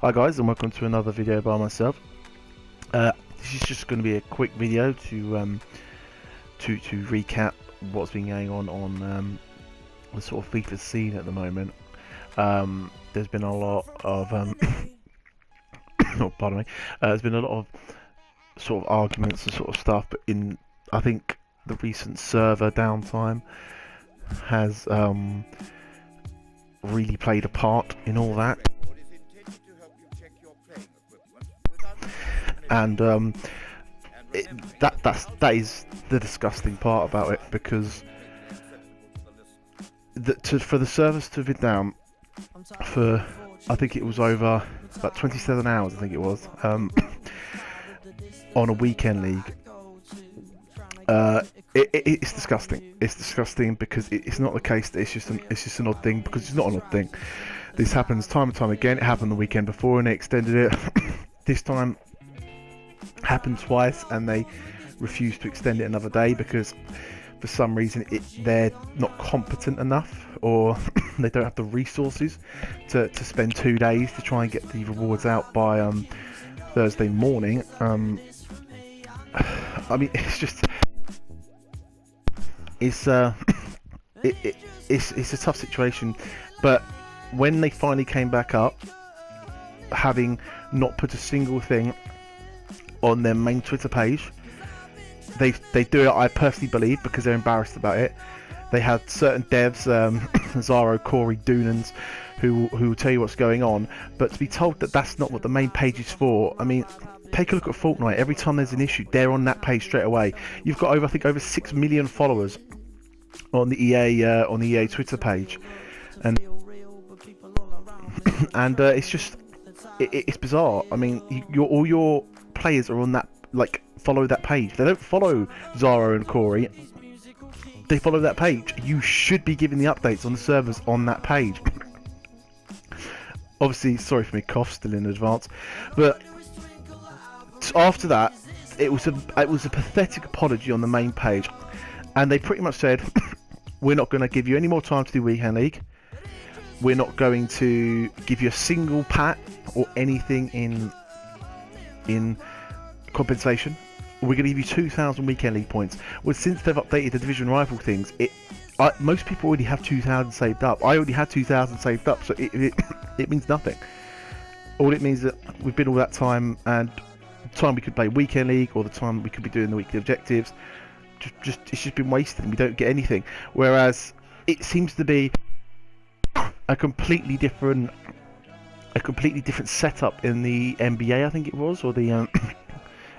Hi guys, and welcome to another video by myself. This is just going to be a quick video to recap what's been going on the sort of FIFA scene at the moment. There's been a lot of oh, pardon me. There's been a lot of sort of arguments and sort of stuff, but I think the recent server downtime has really played a part in all that. And that is the disgusting part about it, because for the servers to have been down for, I think it was over about 27 hours, I think it was, on a weekend league. It's disgusting. It's disgusting because it's not the case that it's just an odd thing, because it's not an odd thing. This happens time and time again. It happened the weekend before and they extended it. This time happened twice and they refused to extend it another day because for some reason they're not competent enough, or they don't have the resources to spend 2 days to try and get the rewards out by Thursday morning. I mean, it's a tough situation, but when they finally came back up, having not put a single thing on their main Twitter page, they do it, I personally believe, because they're embarrassed about it. They had certain devs, Zaro, Corey, Doonans, who will tell you what's going on, but to be told that that's not what the main page is for. I mean, take a look at Fortnite. Every time there's an issue, they're on that page straight away. You've got I think over 6 million followers on the EA Twitter page, and it's bizarre. I mean, all your players are on that, like, follow that page. They don't follow Zaro and Corey. They follow that page. You should be giving the updates on the servers on that page. Obviously, sorry for me cough still in advance, but after that, it was a pathetic apology on the main page, and they pretty much said, we're not going to give you any more time to do Weekend League. We're not going to give you a single pat or anything in compensation. We're going to give you 2,000 Weekend League points. Well, since they've updated the Division Rival things, most people already have 2,000 saved up. I already had 2,000 saved up, so it means nothing. All it means is that we've been all that time, and the time we could play Weekend League or the time we could be doing the weekly objectives, it's just been wasted, and we don't get anything. Whereas it seems to be a completely different setup in the NBA, I think it was, or the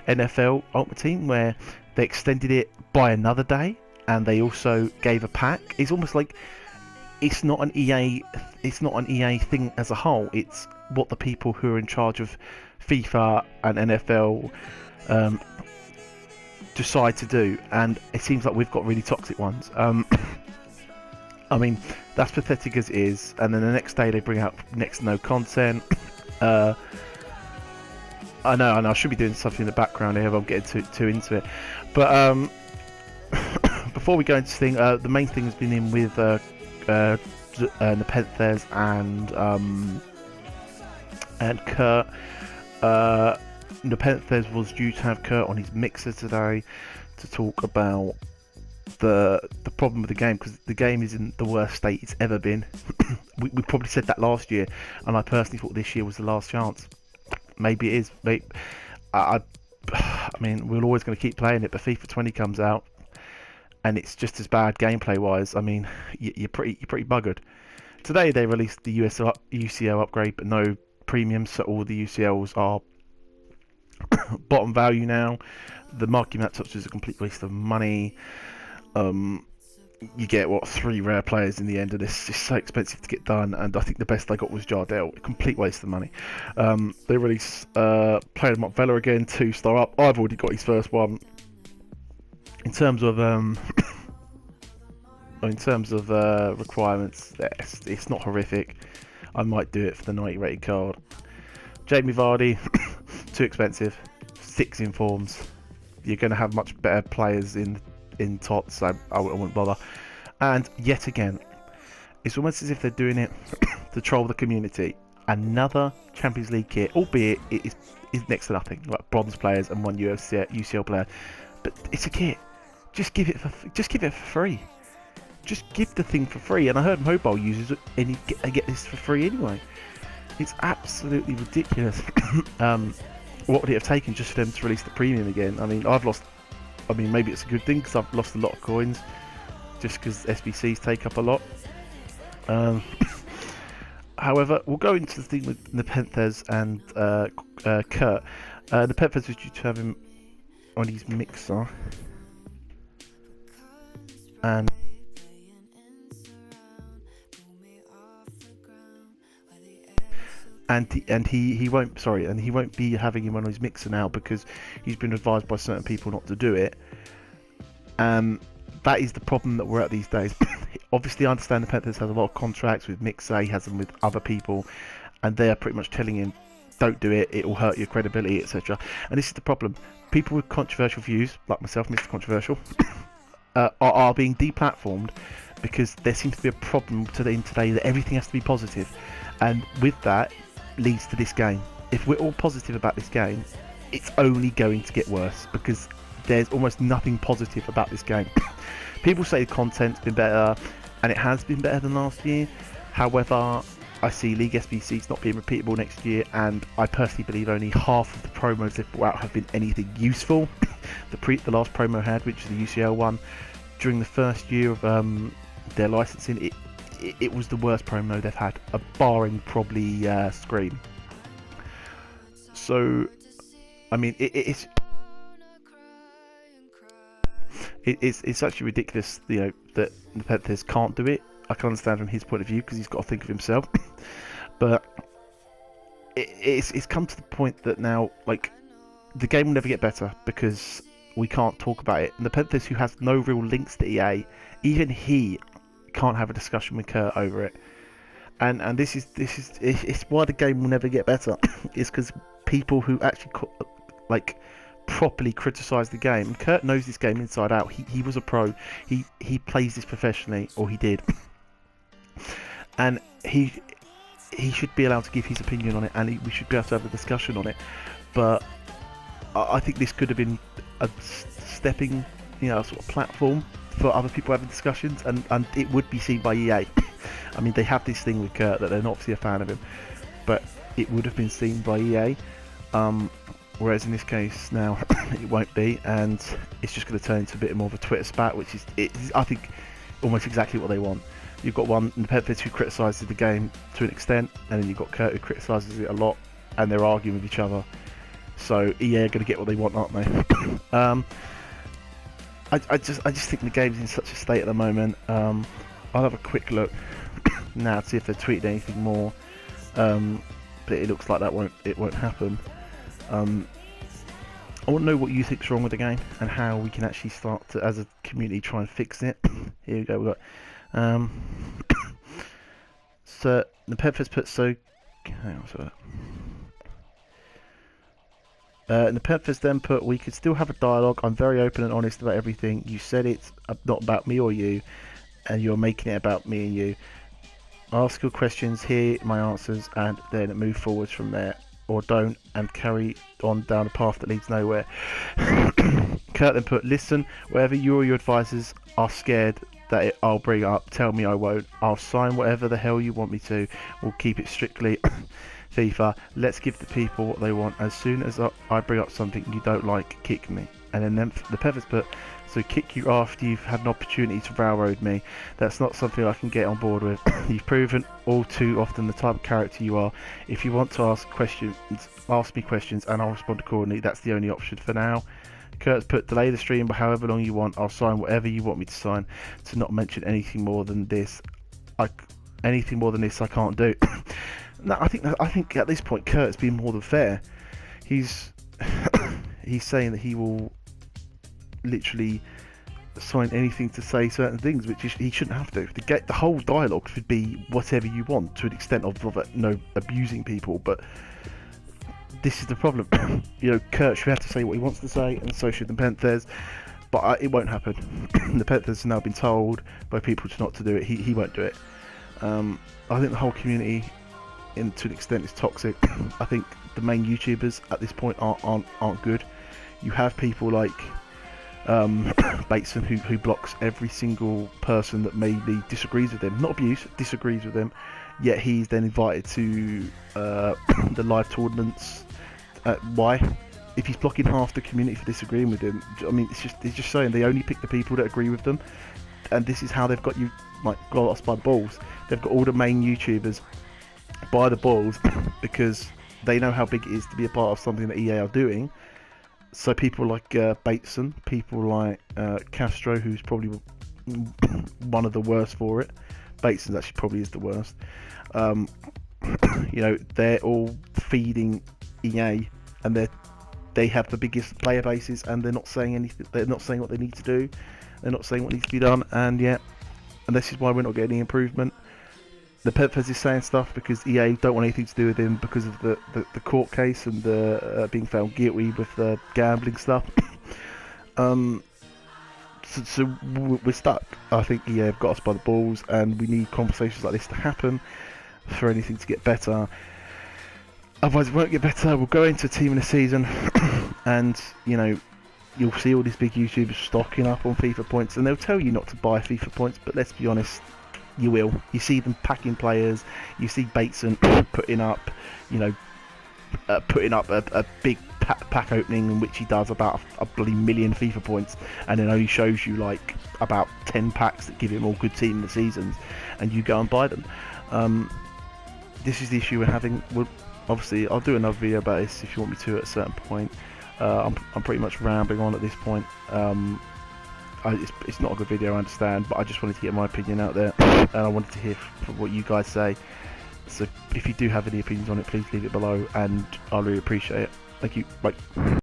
NFL Ultimate Team, where they extended it by another day, and they also gave a pack. It's almost like it's not an EA thing as a whole. It's what the people who are in charge of FIFA and NFL decide to do, and it seems like we've got really toxic ones. I mean, that's pathetic as it is, and then the next day they bring out next to no content. I know, I should be doing something in the background here, but I'm getting too into it. But before we go into this thing, the main thing has been in with Nepenthez and Kurt. Nepenthez was due to have Kurt on his mixer today to talk about the problem with the game, because the game is in the worst state it's ever been. we probably said that last year, and I personally thought this year was the last chance. Maybe it is. I mean, we're always going to keep playing it, but FIFA 20 comes out and it's just as bad gameplay wise. I mean, you're pretty buggered. Today they released the UCL upgrade, but no premium, so all the UCLs are bottom value now. The marquee matchups is a complete waste of money. You get 3 rare players in the end, and it's just so expensive to get done. And I think the best I got was Jardel, a complete waste of money. They released Player Mark Vela again, 2-star up. I've already got his first one. In terms of requirements, it's not horrific. I might do it for the 90 rated card. Jamie Vardy, too expensive. 6 informs. You're going to have much better players in TOTS, so I wouldn't bother. And yet again, it's almost as if they're doing it to troll the community, another Champions League kit, albeit it is next to nothing, like bronze players and one UCL player. But it's a kit. Just give it for free. Just give the thing for free. And I heard mobile users get this for free anyway. It's absolutely ridiculous. What would it have taken just for them to release the premium again? I mean, maybe it's a good thing because I've lost a lot of coins just because SBCs take up a lot. However, we'll go into the thing with Nepenthez and Kurt. Nepenthez was due to have him on his mixer, and he won't be having him on his mixer now because he's been advised by certain people not to do it. That is the problem that we're at these days. Obviously, I understand Nepenthez has a lot of contracts with Mixer, he has them with other people, and they are pretty much telling him, don't do it, it will hurt your credibility, etc. And this is the problem. People with controversial views, like myself, Mr. Controversial, are being deplatformed because there seems to be a problem today that everything has to be positive. And with that, leads to this game. If we're all positive about this game, it's only going to get worse because there's almost nothing positive about this game. People say the content's been better, and it has been better than last year. However, I see League SBCs not being repeatable next year, and I personally believe only half of the promos they've brought out have been anything useful. The last promo I had, which is the UCL one, during the first year of their licensing, it was the worst promo they've had, barring probably Scream. So, I mean, it's actually ridiculous, that Nepenthez can't do it. I can understand from his point of view because he's got to think of himself. But it's come to the point that now, like, the game will never get better because we can't talk about it. Nepenthez, who has no real links to EA, even he can't have a discussion with Kurt over it. And this is why the game will never get better. It's because people who actually properly criticise the game. And Kurt knows this game inside out. He was a pro. He plays this professionally, or he did. And he should be allowed to give his opinion on it, and we should be able to have a discussion on it. But I think this could have been a stepping, sort of platform for other people having discussions, and it would be seen by EA. I mean, they have this thing with Kurt that they're not obviously a fan of him, but it would have been seen by EA. Whereas in this case now it won't be, and it's just going to turn into a bit more of a Twitter spat, which is I think almost exactly what they want. You've got one Nepenthez who criticises the game to an extent, and then you've got Kurt who criticises it a lot, and they're arguing with each other. So EA are going to get what they want, aren't they? I just think the game's in such a state at the moment. I'll have a quick look now to see if they've tweeted anything more, but it looks like it won't happen. I want to know what you think's wrong with the game and how we can actually start to, as a community, try and fix it. Here we go. We got so Nepenthez put so. Hang on, sorry. Nepenthez then put, we could still have a dialogue. I'm very open and honest about everything. You said it's not about me or you, and you're making it about me and you. Ask your questions, hear my answers, and then move forwards from there. Or don't, and carry on down a path that leads nowhere. Kurt then put, listen, wherever you or your advisors are scared that I'll bring up, tell me I won't. I'll sign whatever the hell you want me to. We'll keep it strictly FIFA. Let's give the people what they want. As soon as I bring up something you don't like, kick me. And then the Pevers put, so kick you after you've had an opportunity to railroad me. That's not something I can get on board with. You've proven all too often the type of character you are. If you want to ask me questions and I'll respond accordingly. That's the only option for now. Kurt's put, delay the stream by however long you want. I'll sign whatever you want me to sign. To not mention anything more than this. I can't do. No, I think at this point Kurt's being more than fair. He's saying that he will literally sign anything to say certain things, which he shouldn't have to. The whole dialogue should be whatever you want, to an extent of abusing people. But this is the problem. Kurt should have to say what he wants to say, and so should Nepenthez. But it won't happen. Nepenthez has now been told by people not to do it. He won't do it. I think the whole community to an extent is toxic. I think the main YouTubers at this point aren't good. You have people like Bateson who blocks every single person that maybe disagrees with him, not abuse, disagrees with him, yet he's then invited to the live tournaments. Why? If he's blocking half the community for disagreeing with him, I mean, it's just saying they only pick the people that agree with them, and this is how they've got you, like, got us by the balls. They've got all the main YouTubers by the balls because they know how big it is to be a part of something that EA are doing. So people like Bateson, people like Castro, who's probably one of the worst for it. Bateson actually probably is the worst. You know, they're all feeding EA, and they have the biggest player bases, and they're not saying anything. They're not saying what they need to do. They're not saying what needs to be done, and this is why we're not getting any improvement. Nepenthez is saying stuff because EA don't want anything to do with him because of the court case and the being found guilty with the gambling stuff. So we're stuck. I think EA have got us by the balls, and we need conversations like this to happen for anything to get better. Otherwise it won't get better. We'll go into a team in the season and, you know, you'll see all these big YouTubers stocking up on FIFA points, and they'll tell you not to buy FIFA points, but let's be honest, you will. You see them packing players. You see Bateson putting up, you know, a big pack opening in which he does about a bloody million FIFA points, and then only shows you like about 10 packs that give him all good team in the seasons, and you go and buy them. This is the issue we're having. Obviously, I'll do another video about this if you want me to at a certain point. I'm pretty much rambling on at this point. It's not a good video, I understand, but I just wanted to get my opinion out there, and I wanted to hear from what you guys say. So if you do have any opinions on it, please leave it below, and I'll really appreciate it. Thank you. Bye.